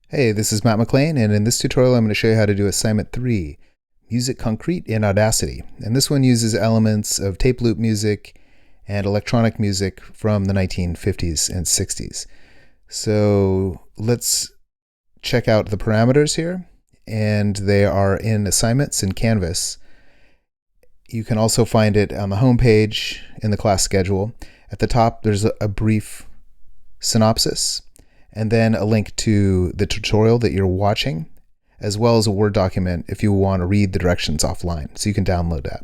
Hey, this is Matt McLean, and in this tutorial I'm going to show you how to do assignment 3, Music Concrete in Audacity. And this one uses elements of tape loop music and electronic music from the 1950s and 60s. So let's check out the parameters here, and they are in assignments in Canvas. You can also find it on the home page in the class schedule. At the top there's a brief synopsis, and then a link to the tutorial that you're watching, as well as a Word document if you want to read the directions offline, so you can download that.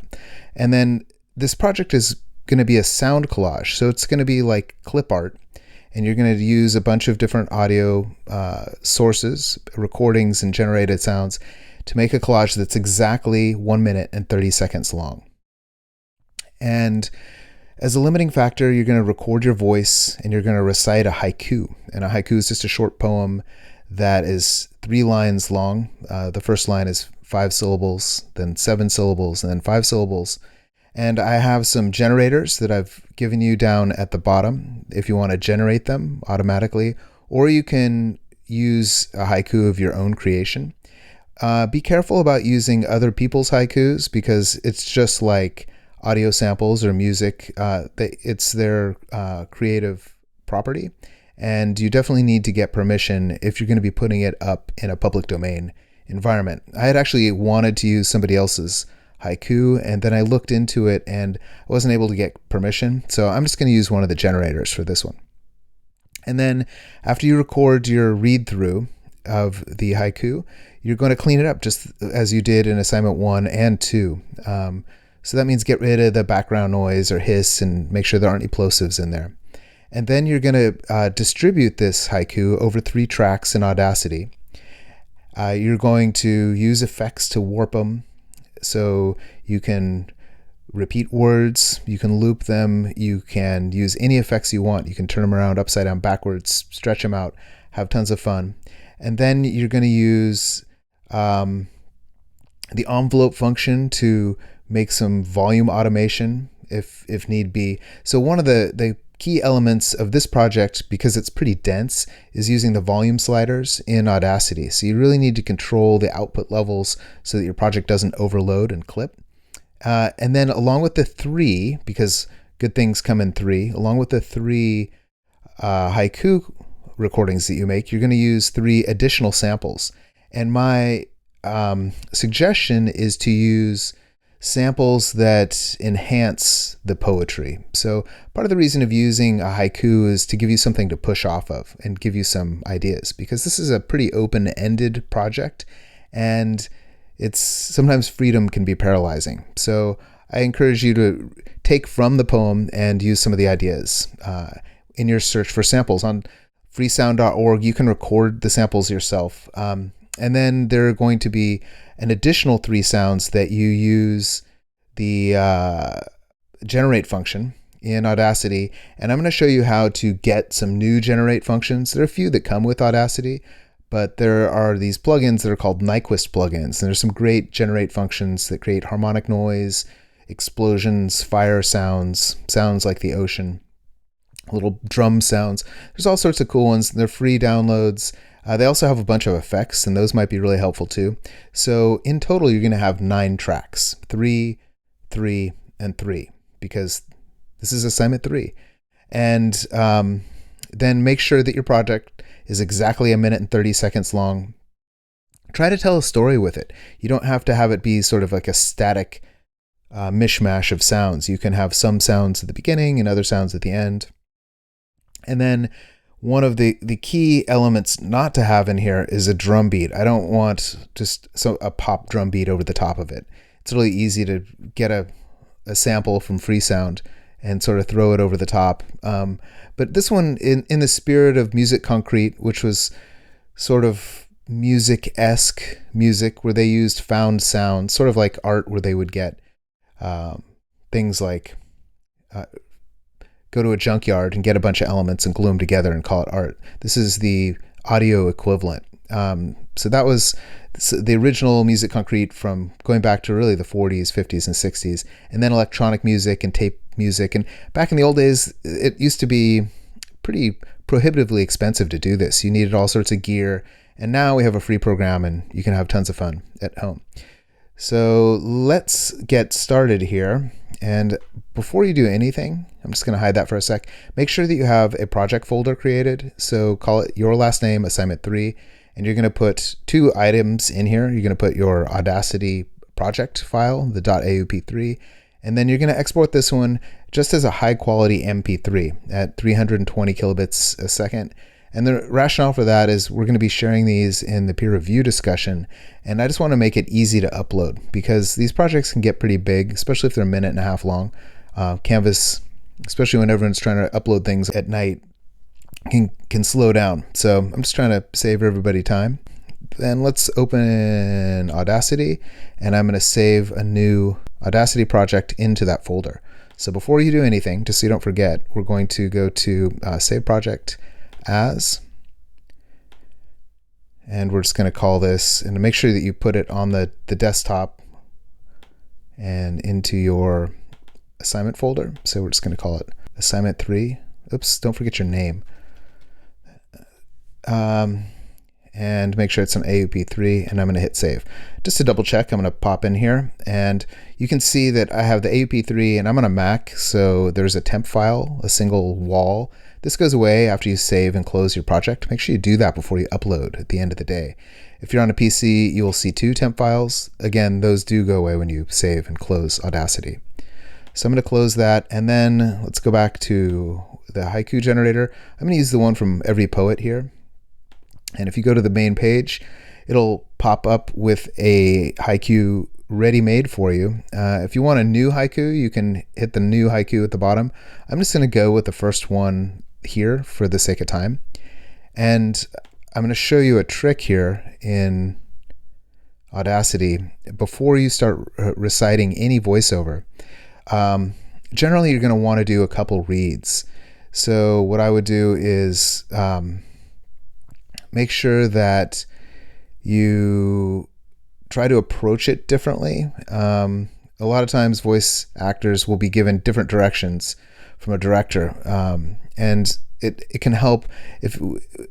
And then this project is going to be a sound collage, so it's going to be like clip art, and you're going to use a bunch of different audio sources, recordings, and generated sounds to make a collage that's exactly 1 minute and 30 seconds long. And as a limiting factor, you're going to record your voice and you're going to recite a haiku. And a haiku is just a short poem that is 3 lines long. The first line is 5 syllables, then 7 syllables, and then 5 syllables. And I have some generators that I've given you down at the bottom if you want to generate them automatically, or you can use a haiku of your own creation. Be careful about using other people's haikus because it's just like audio samples or music. It's their creative property, and you definitely need to get permission if you're going to be putting it up in a public domain environment. I had actually wanted to use somebody else's haiku, and then I looked into it and I wasn't able to get permission, so I'm just going to use one of the generators for this one. And then after you record your read through of the haiku, you're going to clean it up just as you did in assignment 1 and 2. So that means get rid of the background noise or hiss and make sure there aren't any plosives in there. And then you're going to distribute this haiku over 3 tracks in Audacity. You're going to use effects to warp them, so you can repeat words, you can loop them, you can use any effects you want. You can turn them around, upside down, backwards, stretch them out, have tons of fun. And then you're going to use the envelope function to make some volume automation if need be. So one of the key elements of this project, because it's pretty dense, is using the volume sliders in Audacity. So you really need to control the output levels so that your project doesn't overload and clip. And then along with the 3, because good things come in 3, along with the 3 haiku recordings that you make, you're going to use 3 additional samples. And my suggestion is to use samples that enhance the poetry. So part of the reason of using a haiku is to give you something to push off of and give you some ideas, because this is a pretty open-ended project, and it's sometimes freedom can be paralyzing. So I encourage you to take from the poem and use some of the ideas in your search for samples. On freesound.org, you can record the samples yourself. And then there are going to be an additional 3 sounds that you use the generate function in Audacity. And I'm going to show you how to get some new generate functions. There are a few that come with Audacity, but there are these plugins that are called Nyquist plugins. And there's some great generate functions that create harmonic noise, explosions, fire sounds, sounds like the ocean, little drum sounds. There's all sorts of cool ones. They're free downloads. They also have a bunch of effects, and those might be really helpful too. So in total, you're going to have 9 tracks, 3, 3, and 3, because this is assignment 3. And then make sure that your project is exactly 1 minute and 30 seconds long. Try to tell a story with it. You don't have to have it be sort of like a static mishmash of sounds. You can have some sounds at the beginning and other sounds at the end. And then one of the key elements not to have in here is a drum beat. I don't want just a pop drum beat over the top of it. It's really easy to get a sample from Freesound and sort of throw it over the top. But this one, in the spirit of Music Concrete, which was sort of music-esque music, where they used found sound, sort of like art, where they would get things like go to a junkyard and get a bunch of elements and glue them together and call it art. This is the audio equivalent. So that was the original Music Concrete from going back to really the 40s, 50s, and 60s, and then electronic music and tape music. And back in the old days, it used to be pretty prohibitively expensive to do this. You needed all sorts of gear, And now we have a free program and you can have tons of fun at home. So let's get started here. And before you do anything, I'm just going to hide that for a sec. Make sure that you have a project folder created. So call it your last name, assignment 3. And you're going to put 2 items in here. You're going to put your Audacity project file, the .aup3. And then you're going to export this one just as a high quality MP3 at 320 kilobits a second. And the rationale for that is we're going to be sharing these in the peer review discussion. And I just want to make it easy to upload because these projects can get pretty big, especially if they're a minute and a half long. Canvas, especially when everyone's trying to upload things at night, can slow down. So I'm just trying to save everybody time. Then let's open Audacity, and I'm going to save a new Audacity project into that folder. So before you do anything, just so you don't forget, we're going to go to Save Project As, and we're just going to call this, and to make sure that you put it on the desktop and into your assignment folder. So we're just going to call it assignment 3. Oops, don't forget your name. And make sure it's an AUP3, and I'm going to hit save. Just to double check, I'm going to pop in here, and you can see that I have the AUP3, and I'm on a Mac, so there's a temp file, a single wall. This goes away after you save and close your project. Make sure you do that before you upload at the end of the day. If you're on a PC, you will see 2 temp files. Again, those do go away when you save and close Audacity. So I'm going to close that, and then let's go back to the Haiku generator. I'm going to use the one from Every Poet here. And if you go to the main page, it'll pop up with a haiku ready-made for you. If you want a new haiku, you can hit the new haiku at the bottom. I'm just going to go with the first one here for the sake of time. And I'm going to show you a trick here in Audacity before you start reciting any voiceover. Generally, you're going to want to do a couple reads. So what I would do is make sure that you try to approach it differently. A lot of times voice actors will be given different directions from a director, and it can help if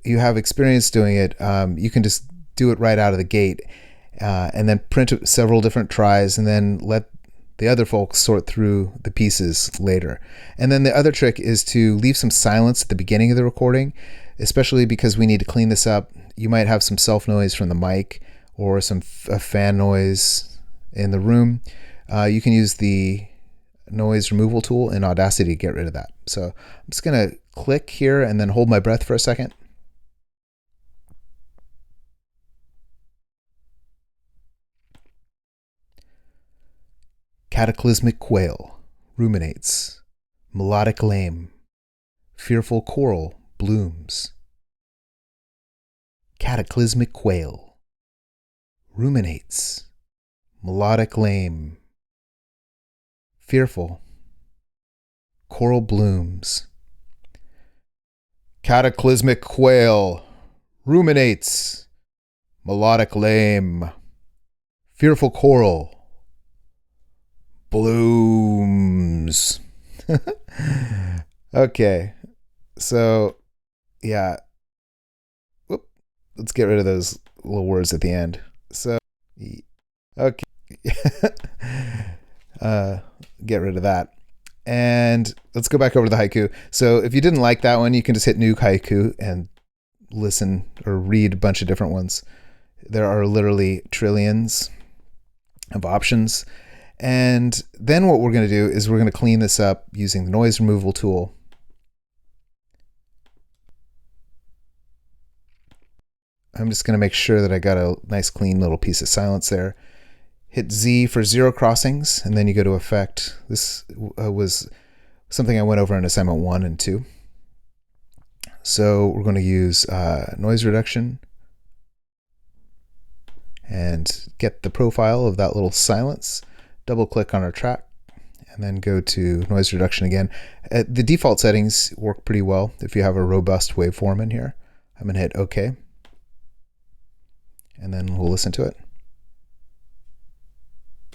you have experience doing it. You can just do it right out of the gate, and then print several different tries, and then let the other folks sort through the pieces later. And then the other trick is to leave some silence at the beginning of the recording, especially because we need to clean this up. You might have some self noise from the mic or some fan noise in the room. You can use the noise removal tool in Audacity to get rid of that. So I'm just going to click here and then hold my breath for a second. Cataclysmic quail ruminates, melodic lame, fearful coral blooms. Cataclysmic quail ruminates, melodic lame, fearful coral blooms. Cataclysmic quail ruminates, melodic lame, fearful coral blooms. Okay, so yeah, let's get rid of those little words at the end. So okay. Get rid of that, and let's go back over to the haiku. So if you didn't like that one, you can just hit new haiku and listen or read a bunch of different ones. There are literally trillions of options. And then what we're going to do is we're going to clean this up using the noise removal tool. I'm just going to make sure that I got a nice clean little piece of silence there. Hit Z for 0 crossings, and then you go to Effect. This was something I went over in assignment 1 and 2. So we're going to use noise reduction and get the profile of that little silence. Double click on our track and then go to noise reduction again. The default settings work pretty well if you have a robust waveform in here. I'm going to hit OK. And then we'll listen to it.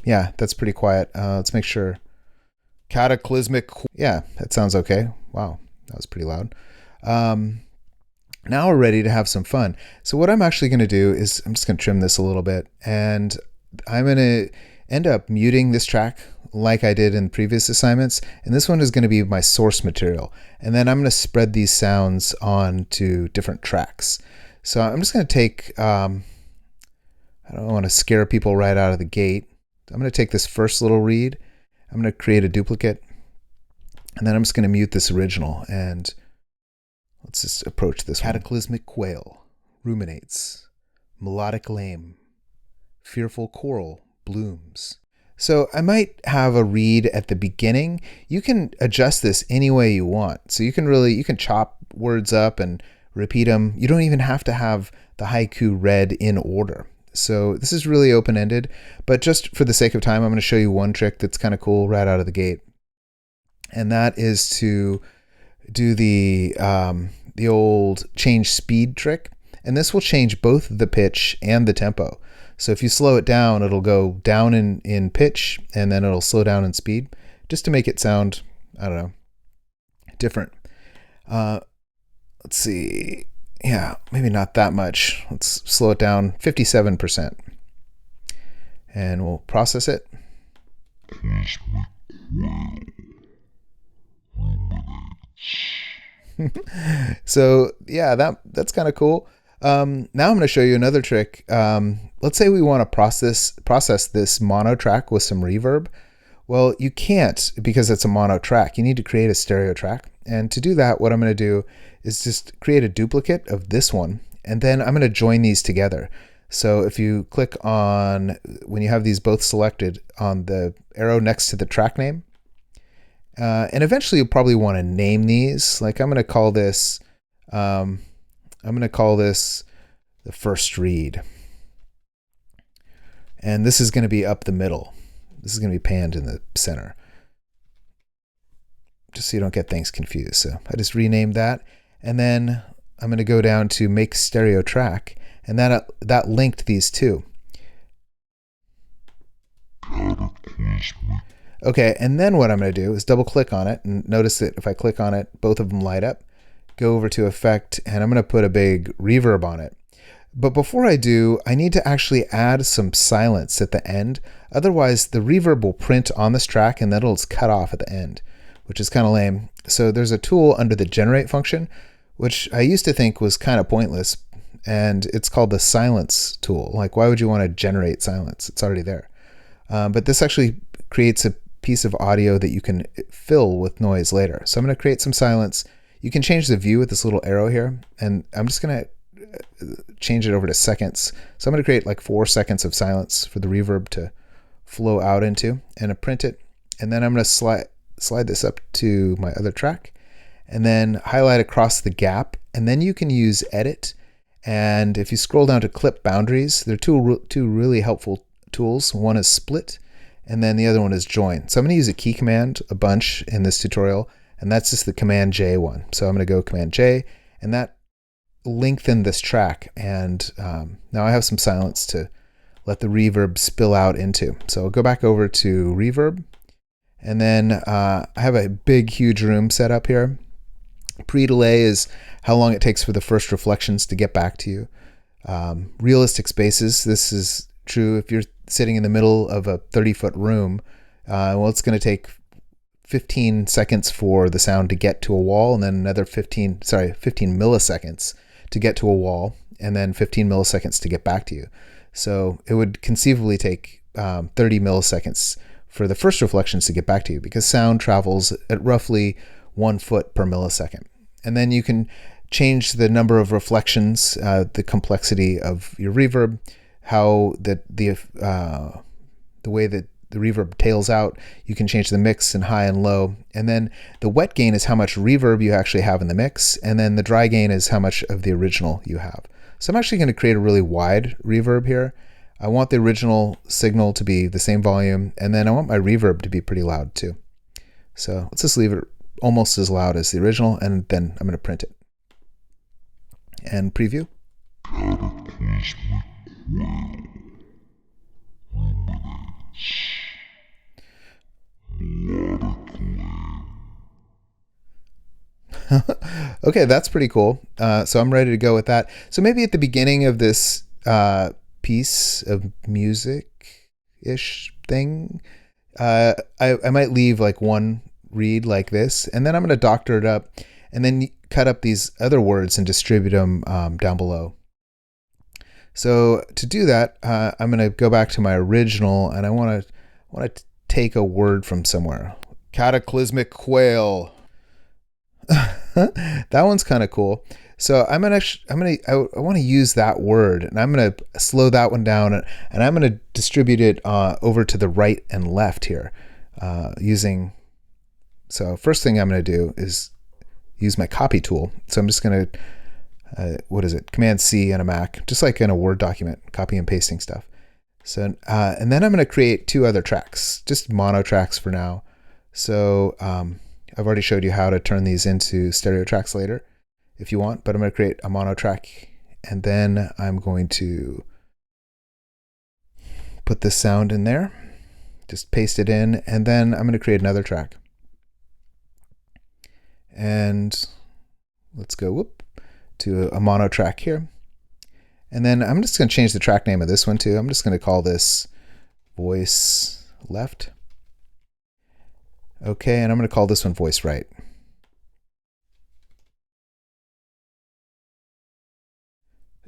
Yeah, that's pretty quiet. Let's make sure. Cataclysmic. Yeah, that sounds okay. Wow, that was pretty loud. Now we're ready to have some fun. So what I'm actually going to do is I'm just going to trim this a little bit, and I'm going to end up muting this track like I did in previous assignments. And this one is going to be my source material. And then I'm going to spread these sounds on to different tracks. So I'm just going to take, I don't want to scare people right out of the gate. I'm going to take this first little read. I'm going to create a duplicate. And then I'm just going to mute this original. And let's just approach this one. Cataclysmic quail ruminates, melodic lame, fearful coral blooms. So I might have a read at the beginning. You can adjust this any way you want. So you can chop words up and repeat them. You don't even have to have the haiku read in order. So this is really open-ended, but just for the sake of time, I'm going to show you one trick that's kind of cool right out of the gate. And that is to do the old change speed trick. And this will change both the pitch and the tempo. So if you slow it down, it'll go down in pitch, and then it'll slow down in speed, just to make it sound, I don't know, different. Let's see. Yeah, maybe not that much. Let's slow it down 57%. And we'll process it. So yeah, that's kind of cool. Now I'm going to show you another trick. Let's say we want to process this mono track with some reverb. Well, you can't, because it's a mono track. You need to create a stereo track. And to do that, what I'm going to do is just create a duplicate of this one, and then I'm going to join these together. So if you click on, when you have these both selected, on the arrow next to the track name, and eventually you'll probably want to name these. Like I'm going to call this the first read. And this is going to be up the middle. This is going to be panned in the center, just so you don't get things confused. So I just renamed that. And then I'm going to go down to make stereo track, and that linked these two. Okay, and then what I'm going to do is double click on it, and notice that if I click on it, both of them light up. Go over to effect, and I'm going to put a big reverb on it. But before I do, I need to actually add some silence at the end. Otherwise, the reverb will print on this track, and then it'll cut off at the end, which is kind of lame. So there's a tool under the generate function, which I used to think was kind of pointless, and it's called the silence tool. Like, why would you want to generate silence? It's already there. But this actually creates a piece of audio that you can fill with noise later. So I'm going to create some silence. You can change the view with this little arrow here, and I'm just going to change it over to seconds. So I'm going to create like 4 seconds of silence for the reverb to flow out into, and I print it. And then I'm going to slide this up to my other track, and then highlight across the gap. And then you can use edit. And if you scroll down to clip boundaries, there are two really helpful tools. One is split, and then the other one is join. So I'm going to use a key command a bunch in this tutorial, and that's just the Command J one. So I'm going to go Command J, and that lengthened this track. And now I have some silence to let the reverb spill out into. So I'll go back over to reverb, and then I have a big, huge room set up here. Pre-delay is how long it takes for the first reflections to get back to you. Realistic spaces, this is true if you're sitting in the middle of a 30-foot room. Well, it's going to take 15 seconds for the sound to get to a wall, and then another 15 milliseconds to get to a wall, and then 15 milliseconds to get back to you. So it would conceivably take 30 milliseconds for the first reflections to get back to you, because sound travels at roughly 1 foot per millisecond. And then you can change the number of reflections, the complexity of your reverb, how the way that the reverb tails out. You can change the mix and high and low. And then the wet gain is how much reverb you actually have in the mix. And then the dry gain is how much of the original you have. So I'm actually going to create a really wide reverb here. I want the original signal to be the same volume, and then I want my reverb to be pretty loud too. So let's just leave it almost as loud as the original, and then I'm going to print it. And preview. Okay, that's pretty cool. So I'm ready to go with that. So maybe at the beginning of this piece of music-ish thing, I might leave like one read like this, and then I'm going to doctor it up and then cut up these other words and distribute them down below. So to do that, I'm going to go back to my original, and I want to take a word from somewhere. Cataclysmic quail. That one's kind of cool. So I want to use that word, and I'm going to slow that one down, and I'm going to distribute it over to the right and left here using. So first thing I'm going to do is use my copy tool. So I'm just going to, what is it? Command C on a Mac, just like in a Word document, copy and pasting stuff. So, and then I'm going to create two other tracks, just mono tracks for now. So I've already showed you how to turn these into stereo tracks later if you want, but I'm going to create a mono track, and then I'm going to put this sound in there, just paste it in, and then I'm going to create another track. And let's go to a mono track here. And then I'm just going to change the track name of this one too. I'm just going to call this voice left. Okay, and I'm going to call this one voice right.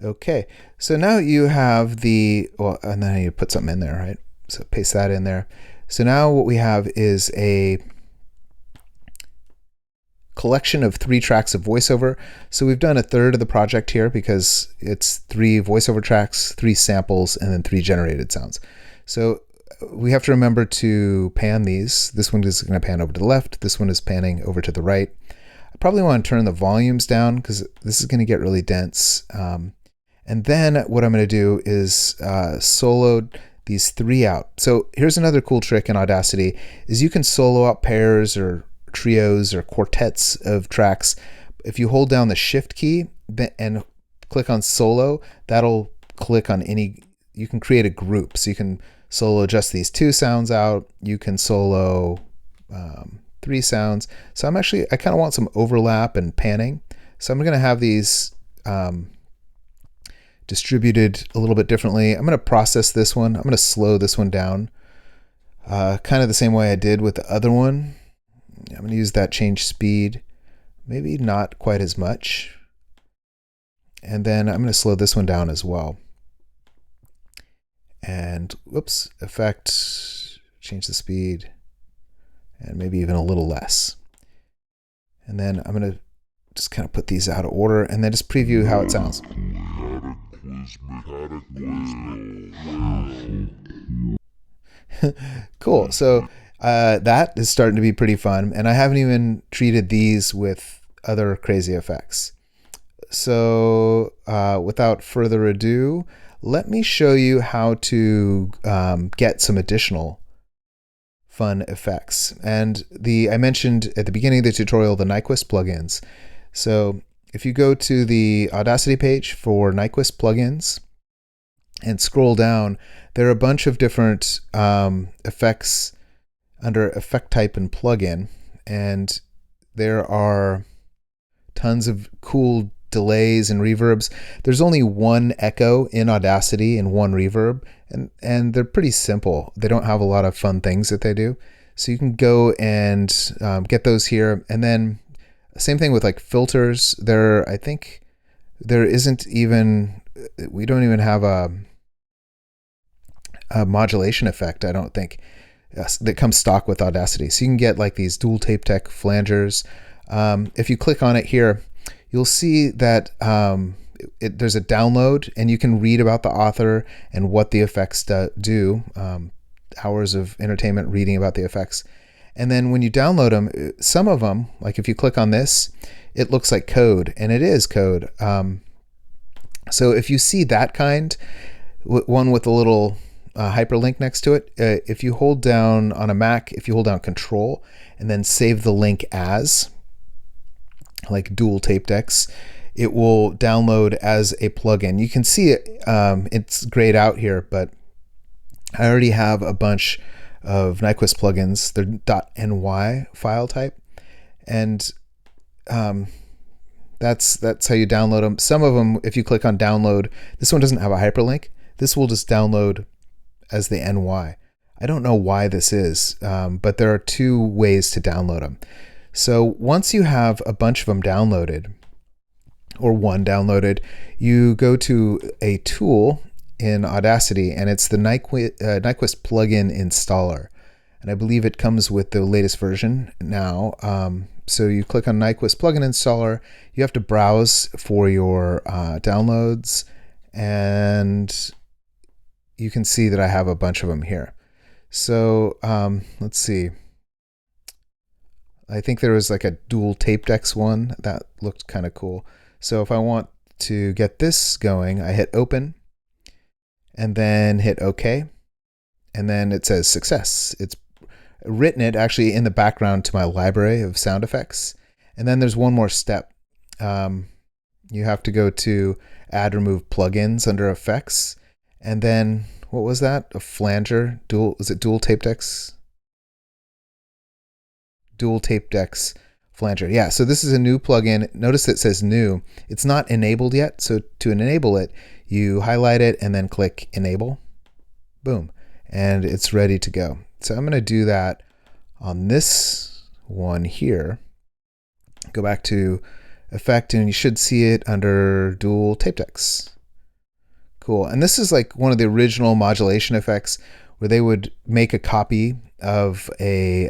Okay, so now you have and then you put something in there, right? So paste that in there. So now what we have is a collection of 3 tracks of voiceover. So we've done a third of the project here because it's 3 voiceover tracks, 3 samples, and then 3 generated sounds. So we have to remember to pan these. This one is going to pan over to the left. This one is panning over to the right. I probably want to turn the volumes down because this is going to get really dense. And then what I'm going to do is solo these 3 out. So here's another cool trick in Audacity is you can solo out pairs or trios or quartets of tracks. If you hold down the shift key and click on solo, that'll click on you can create a group. So you can solo just these 2 sounds out. You can solo 3 sounds. So I kind of want some overlap and panning. So I'm going to have these distributed a little bit differently. I'm going to process this one. I'm going to slow this one down kind of the same way I did with the other one. I'm going to use that change speed, maybe not quite as much. And then I'm going to slow this one down as well. And whoops, effect, change the speed, and maybe even a little less. And then I'm going to just kind of put these out of order and then just preview how it sounds. Cool. So that is starting to be pretty fun, and I haven't even treated these with other crazy effects. So without further ado, let me show you how to get some additional fun effects. And I mentioned at the beginning of the tutorial the Nyquist plugins. So if you go to the Audacity page for Nyquist plugins and scroll down, there are a bunch of different effects under effect type and plugin, and there are tons of cool delays and reverbs. There's only one echo in Audacity and one reverb, and they're pretty simple. They don't have a lot of fun things that they do. So you can go and get those here. And then same thing with like filters. I think there isn't even, we don't even have a modulation effect, I don't think, that comes stock with Audacity. So you can get like these dual tape tech flangers. If you click on it here, you'll see that there's a download, and you can read about the author and what the effects do. Hours of entertainment reading about the effects. And then when you download them, some of them, like if you click on this, it looks like code, and it is code. So if you see that kind, one with a little hyperlink next to it, if you hold down on a Mac, if you hold down Control and then save the link as, like dual tape decks, it will download as a plugin. You can see it, it's grayed out here, but I already have a bunch of Nyquist plugins. They're .ny file type, and That's how you download them. Some of them, if you click on download, this one doesn't have a hyperlink. This will just download as the NY. I don't know why this is, but there are two ways to download them. So once you have a bunch of them downloaded, or one downloaded, you go to a tool in Audacity, and it's the Nyquist plugin installer. And I believe it comes with the latest version now. So you click on Nyquist plugin installer. You have to browse for your downloads, and you can see that I have a bunch of them here. So let's see. I think there was like a dual tape decks one that looked kind of cool. So if I want to get this going, I hit open and then hit OK. And then it says success. It's written it actually in the background to my library of sound effects. And then there's one more step. You have to go to add remove plugins under effects. And then what was that? A flanger? Was it dual tape decks? Dual tape decks flanger. Yeah, so this is a new plugin. Notice that it says new. It's not enabled yet. So to enable it, you highlight it and then click enable. Boom. And it's ready to go. So I'm going to do that on this one here. Go back to effect and you should see it under dual tape decks. Cool. And this is like one of the original modulation effects where they would make a copy of a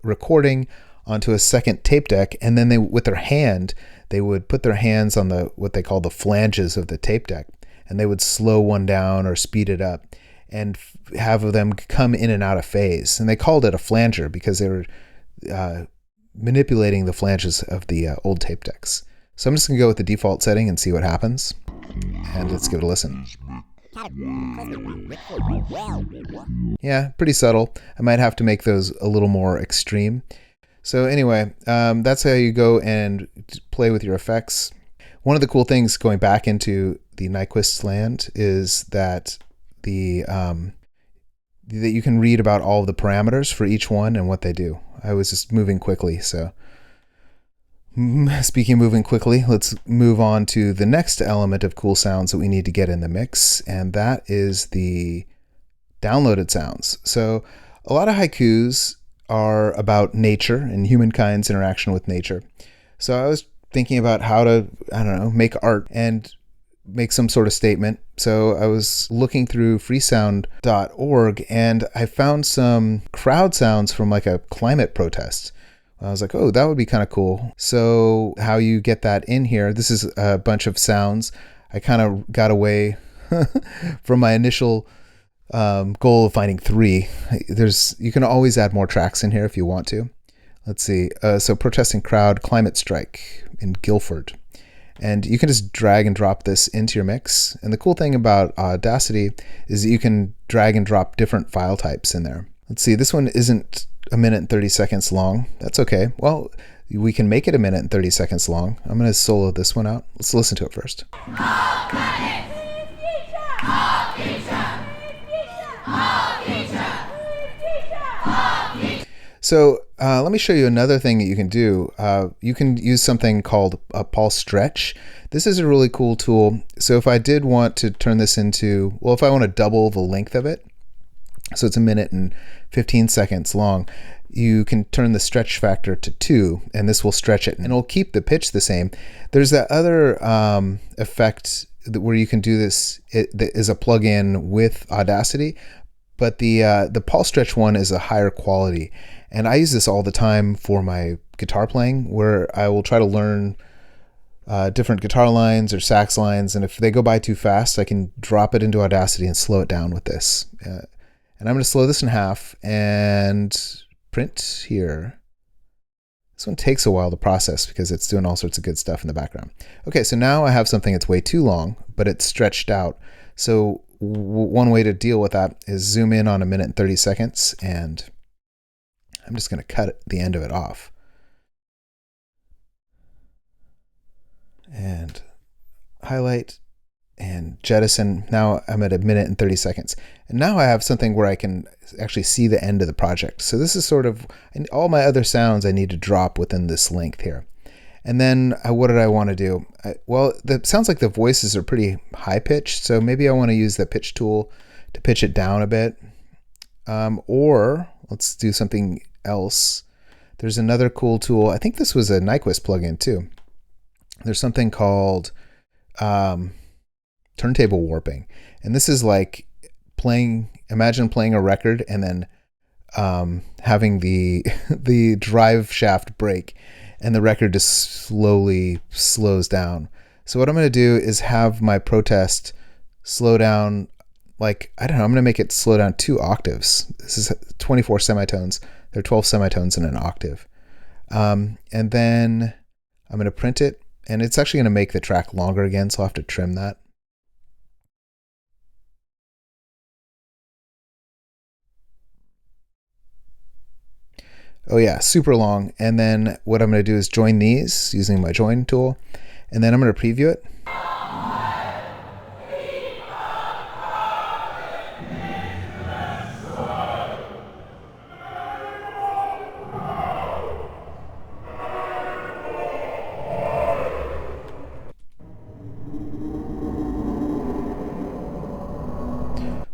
recording onto a second tape deck, and then they, with their hand, they would put their hands on the what they call the flanges of the tape deck, and they would slow one down or speed it up and have them come in and out of phase. And they called it a flanger because they were manipulating the flanges of the old tape decks. So I'm just going to go with the default setting and see what happens. And let's give it a listen. Yeah, pretty subtle. I might have to make those a little more extreme. So anyway, that's how you go and play with your effects. One of the cool things going back into the Nyquist land is that that you can read about all of the parameters for each one and what they do. I was just moving quickly, so speaking of moving quickly, let's move on to the next element of cool sounds that we need to get in the mix, and that is the downloaded sounds. So a lot of haikus are about nature and humankind's interaction with nature. So I was thinking about how to, I don't know, make art and make some sort of statement. So I was looking through freesound.org and I found some crowd sounds from like a climate protest. I was like, oh, that would be kind of cool. So how you get that in here, this is a bunch of sounds. I kind of got away from my initial goal of finding 3. You can always add more tracks in here if you want to. Let's see. So protesting crowd, climate strike in Guilford. And you can just drag and drop this into your mix. And the cool thing about Audacity is that you can drag and drop different file types in there. Let's see, this one isn't a minute and 30 seconds long. That's okay. Well, we can make it a minute and 30 seconds long. I'm going to solo this one out. Let's listen to it first. So let me show you another thing that you can do. You can use something called a pulse stretch. This is a really cool tool. So if I did want to turn this into, well, if I want to double the length of it, so it's a minute and 15 seconds long, you can turn the stretch factor to 2, and this will stretch it, and it'll keep the pitch the same. There's that other effect where you can do this. It is a plugin with Audacity, but the pulse stretch one is a higher quality. And I use this all the time for my guitar playing, where I will try to learn different guitar lines or sax lines, and if they go by too fast, I can drop it into Audacity and slow it down with this. And I'm going to slow this in half and print here. This one takes a while to process because it's doing all sorts of good stuff in the background. Okay, so now I have something that's way too long, but it's stretched out. So one way to deal with that is zoom in on a minute and 30 seconds, and I'm just going to cut the end of it off. And highlight and jettison. Now I'm at a minute and 30 seconds. And now I have something where I can actually see the end of the project. So this is sort of, and all my other sounds I need to drop within this length here. And then what did I want to do? Well, it sounds like the voices are pretty high pitched, so maybe I want to use the pitch tool to pitch it down a bit. Or let's do something else. There's another cool tool. I think this was a Nyquist plugin too. There's something called turntable warping. And this is like imagine playing a record and then having the drive shaft break and the record just slowly slows down. So what I'm going to do is have my protest slow down, like, I don't know, I'm going to make it slow down 2 octaves. This is 24 semitones. There are 12 semitones in an octave. And then I'm going to print it, and it's actually going to make the track longer again, so I'll have to trim that. Oh yeah, super long. And then what I'm going to do is join these using my join tool, and then I'm going to preview it.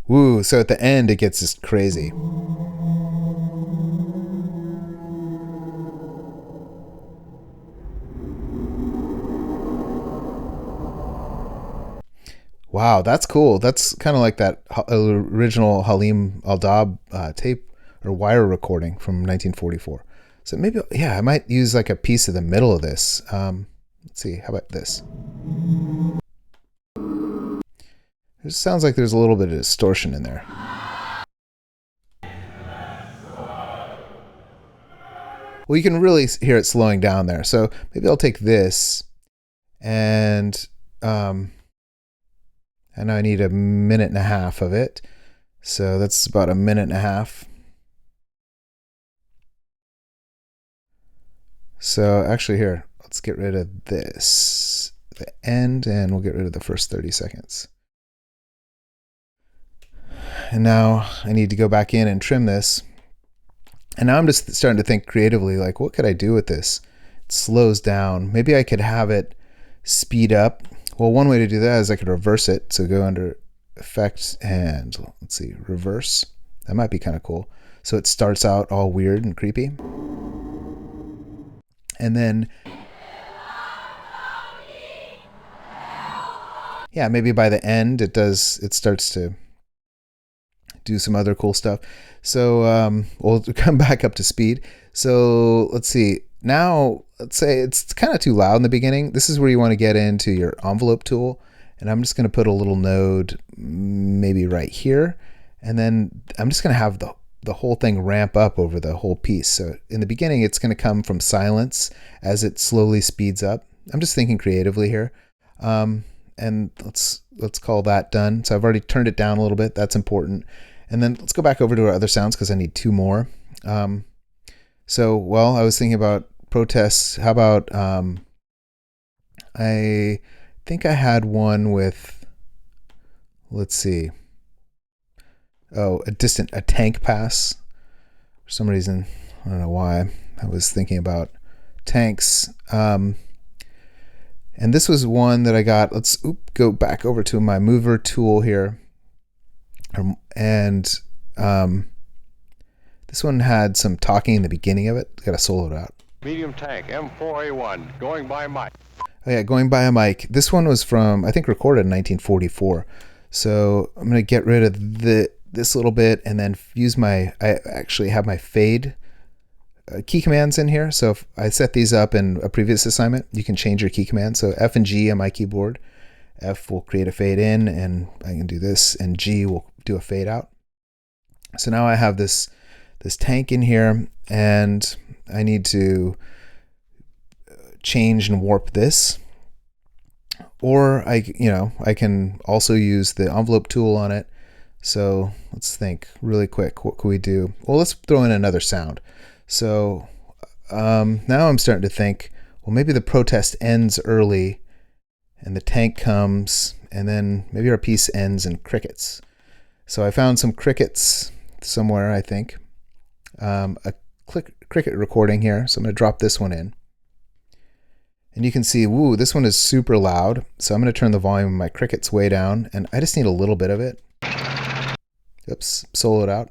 Woo, so at the end it gets just crazy. Wow, that's cool. That's kind of like that original Halim Aldab tape or wire recording from 1944. So maybe, yeah, I might use like a piece of the middle of this. Let's see, how about this? It sounds like there's a little bit of distortion in there. Well, you can really hear it slowing down there. So maybe I'll take this and now I need 1.5 minutes of it. So that's about 1.5 minutes. So actually here, let's get rid of this, the end, and we'll get rid of the first 30 seconds. And now I need to go back in and trim this. And now I'm just starting to think creatively, like, what could I do with this? It slows down. Maybe I could have it speed up. Well, one way to do that is I could reverse it. So go under Effects and let's see, Reverse. That might be kind of cool. So it starts out all weird and creepy. And then, yeah, maybe by the end it starts to do some other cool stuff. So we'll come back up to speed. So let's see. Now, let's say it's kind of too loud in the beginning. This is where you want to get into your envelope tool. And I'm just going to put a little node maybe right here. And then I'm just going to have the whole thing ramp up over the whole piece. So in the beginning, it's going to come from silence as it slowly speeds up. I'm just thinking creatively here. And let's call that done. So I've already turned it down a little bit. That's important. And then let's go back over to our other sounds because I need 2 more. So, well, I was thinking about protests. How about, I think I had one with, let's see. Oh, a tank pass. For some reason, I don't know why. I was thinking about tanks. And this was one that I got. Let's go back over to my mover tool here. And this one had some talking in the beginning of it. Got to solo it out. Medium tank, M4A1, going by mic. Oh yeah, going by a mic. This one was from, I think, recorded in 1944. So I'm going to get rid of this little bit and then use I actually have my fade key commands in here. So if I set these up in a previous assignment, you can change your key commands. So F and G on my keyboard. F will create a fade in, and I can do this, and G will do a fade out. So now I have this tank in here, and I need to change and warp this. Or I can also use the envelope tool on it. So let's think really quick. What can we do? Well, let's throw in another sound. So now I'm starting to think, well, maybe the protest ends early and the tank comes, and then maybe our piece ends in crickets. So I found some crickets somewhere, I think. A cricket recording here. So I'm going to drop this one in. And you can see, woo, this one is super loud. So I'm going to turn the volume of my crickets way down, and I just need a little bit of it. Oops, solo it out.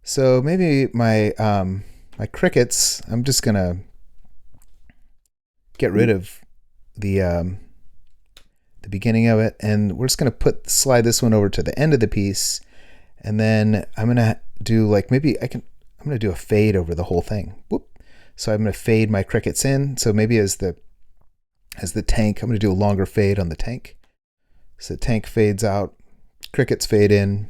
So maybe my my crickets, I'm just going to get rid of the beginning of it, and we're just going to slide this one over to the end of the piece, and then I'm going to do like I'm going to do a fade over the whole thing. Whoop. So I'm going to fade my crickets in. So maybe as the tank, I'm going to do a longer fade on the tank. So the tank fades out, crickets fade in,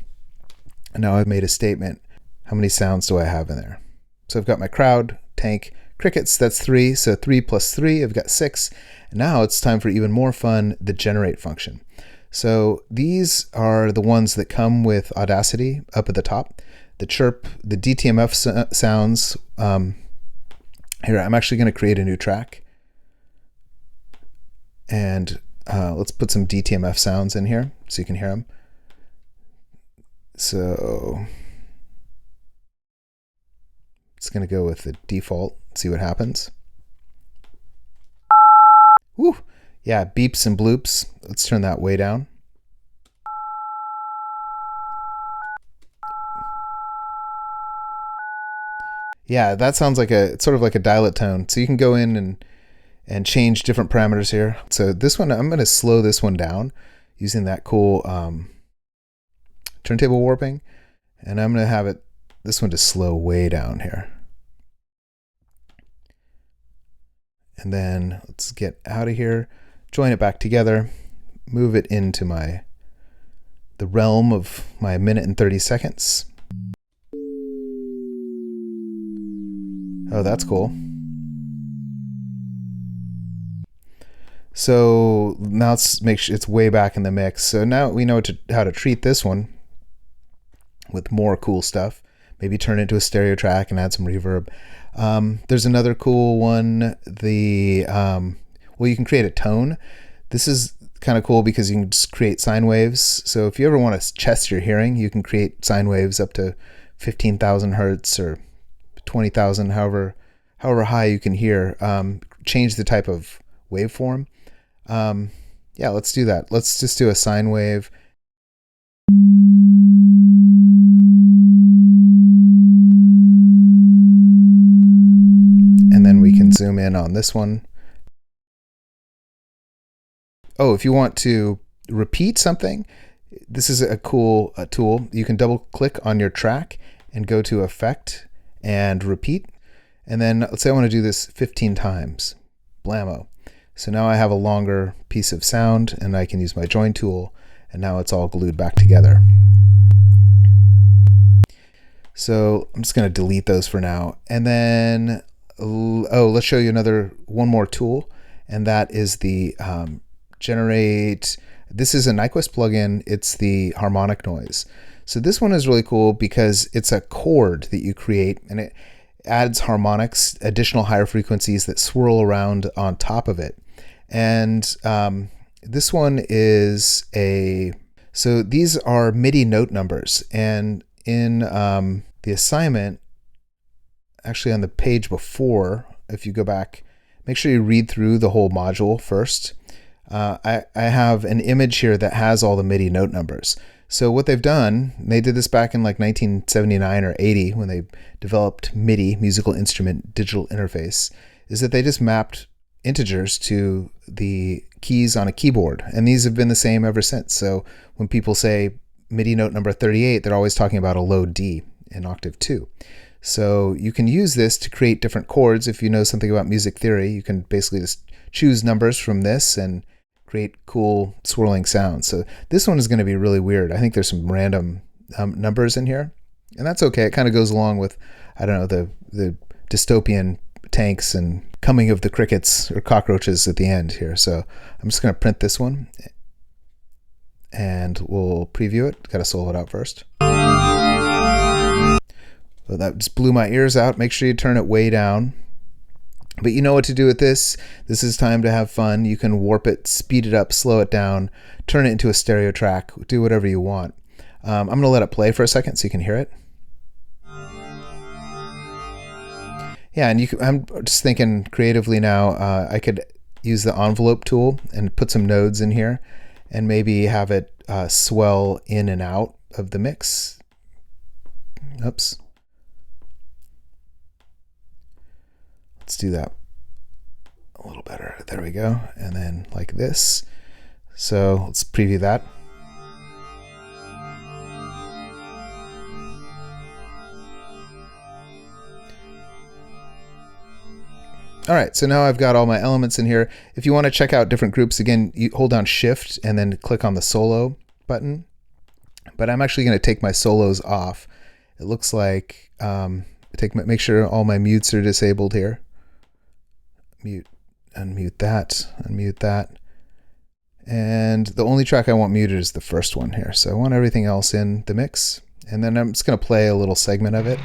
and now I've made a statement. How many sounds do I have in there? So I've got my crowd, tank, crickets, that's 3. So 3 plus 3, I've got 6. And now it's time for even more fun, the generate function. So these are the ones that come with Audacity up at the top. The chirp, the DTMF sounds. Here, I'm actually going to create a new track. And let's put some DTMF sounds in here so you can hear them. So it's going to go with the default, see what happens. Woo! Yeah, beeps and bloops. Let's turn that way down. Yeah, that sounds like it's sort of like a dial-it tone. So you can go in and change different parameters here. So this one, I'm going to slow this one down using that cool turntable warping. And I'm going to have this one to slow way down here. And then let's get out of here, join it back together, move it into the realm of my minute and 30 seconds. Oh, that's cool. So now let's make sure it's way back in the mix. So now we know how to treat this one with more cool stuff. Maybe turn it into a stereo track and add some reverb. There's another cool one. Well, you can create a tone. This is kind of cool because you can just create sine waves. So if you ever want to test your hearing, you can create sine waves up to 15,000 hertz or 20,000, however high you can hear. Change the type of waveform. Yeah, let's do that. Let's just do a sine wave. And then we can zoom in on this one. Oh, if you want to repeat something, this is a cool tool. You can double click on your track and go to Effect and Repeat. And then let's say I want to do this 15 times. Blammo. So now I have a longer piece of sound and I can use my join tool, and now it's all glued back together. So I'm just going to delete those for now. And then, let's show you one more tool, and that is the generate. This is a Nyquist plugin. It's the harmonic noise. So this one is really cool because it's a chord that you create, and it adds harmonics, additional higher frequencies that swirl around on top of it. And this one is so these are MIDI note numbers. And in the assignment, actually on the page before, if you go back, make sure you read through the whole module first. I have an image here that has all the MIDI note numbers. So what they've done, they did this back in like 1979 or 80 when they developed MIDI, musical instrument digital interface, is that they just mapped integers to the keys on a keyboard. And these have been the same ever since. So when people say MIDI note number 38, they're always talking about a low D in octave 2. So you can use this to create different chords. If you know something about music theory, you can basically just choose numbers from this and create cool swirling sounds. So this one is going to be really weird. I think there's some random numbers in here, and that's okay. It kind of goes along with, I don't know, the dystopian tanks and coming of the crickets or cockroaches at the end here. So I'm just going to print this one and we'll preview it. Got to solo it out first. So that just blew my ears out. Make sure you turn it way down. But you know what to do with this. This is time to have fun. You can warp it, speed it up, slow it down, turn it into a stereo track, do whatever you want. I'm going to let it play for a second so you can hear it. Yeah, and I'm just thinking creatively now. I could use the envelope tool and put some nodes in here, and maybe have it swell in and out of the mix. Oops. Let's do that a little better. There we go. And then like this. So let's preview that. All right, so now I've got all my elements in here. If you want to check out different groups, again, you hold down Shift and then click on the solo button. But I'm actually going to take my solos off. It looks like, make sure all my mutes are disabled here. Mute, unmute that. And the only track I want muted is the first one here. So I want everything else in the mix. And then I'm just going to play a little segment of it.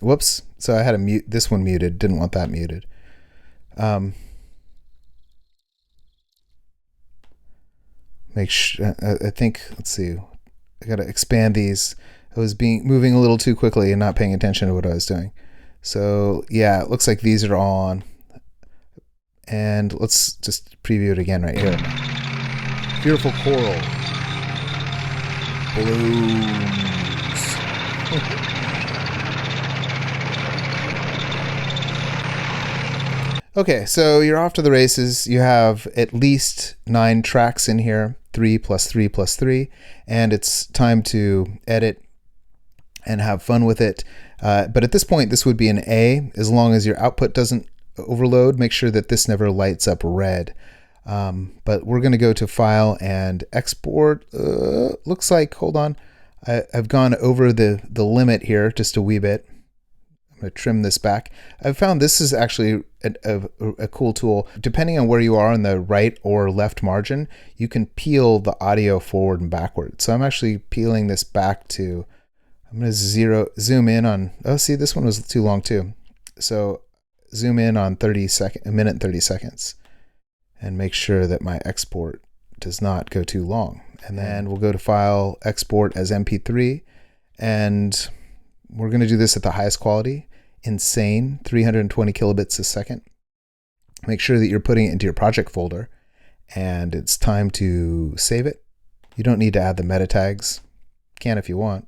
Whoops. So I had to mute this one muted. Didn't want that muted. Make sure, I think, let's see. I got to expand these. I was moving a little too quickly and not paying attention to what I was doing. So yeah, it looks like these are all on. And let's just preview it again right here. Beautiful choral. Blooms. Okay, so you're off to the races. You have at least 9 tracks in here, 3 plus 3 plus 3, and it's time to edit and have fun with it. But at this point, this would be an A, as long as your output doesn't overload. Make sure that this never lights up red. But we're going to go to File and Export. Looks like, hold on, I've gone over the limit here just a wee bit. I'm going to trim this back. I've found this is actually a cool tool. Depending on where you are on the right or left margin, you can peel the audio forward and backward. So I'm actually peeling this back to, I'm going to zoom in on, oh, see, this one was too long too. So zoom in on a minute and 30 seconds and make sure that my export does not go too long. And then we'll go to File, Export as MP3, and we're going to do this at the highest quality. Insane, 320 kilobits a second. Make sure that you're putting it into your project folder, and it's time to save it. You don't need to add the meta tags. Can if you want.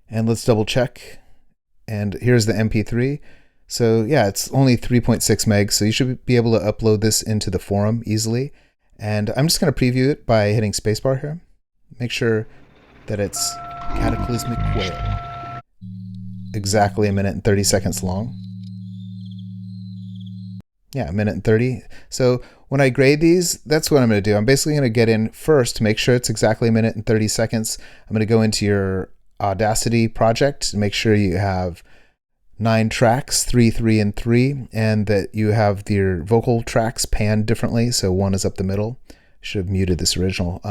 And let's double check. And here's the MP3. So yeah, it's only 3.6 megs, so you should be able to upload this into the forum easily. And I'm just going to preview it by hitting spacebar here. Make sure that it's Cataclysmic Quail. Exactly a minute and 30 seconds long. Yeah, a minute and 30. So when I grade these, that's what I'm going to do. I'm basically going to get in first to make sure it's exactly a minute and 30 seconds. I'm going to go into your Audacity project and make sure you have 9 tracks, 3, 3, and 3, and that you have your vocal tracks panned differently. So one is up the middle. Should have muted this original.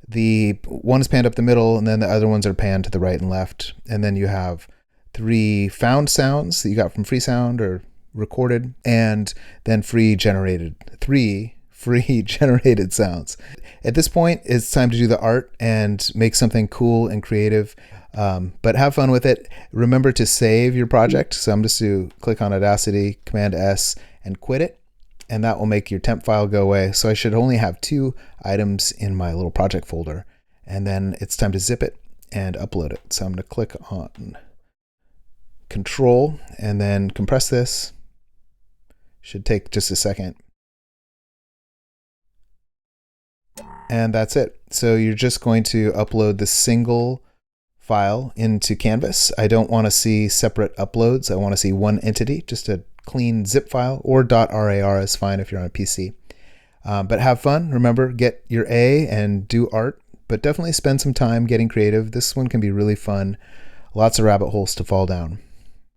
The one is panned up the middle, and then the other ones are panned to the right and left. And then you have 3 found sounds that you got from Freesound or recorded, and then 3 free generated sounds. At this point, it's time to do the art and make something cool and creative, but have fun with it. Remember to save your project. So I'm just to click on Audacity, Command S, and quit it, and that will make your temp file go away. So I should only have 2 items in my little project folder, and then it's time to zip it and upload it. So I'm going to click on Control and then compress this. Should take just a second. And that's it. So you're just going to upload the single file into Canvas. I don't want to see separate uploads. I want to see one entity, just a clean zip file, or .rar is fine if you're on a PC. But have fun. Remember, get your A and do art, but definitely spend some time getting creative. This one can be really fun. Lots of rabbit holes to fall down.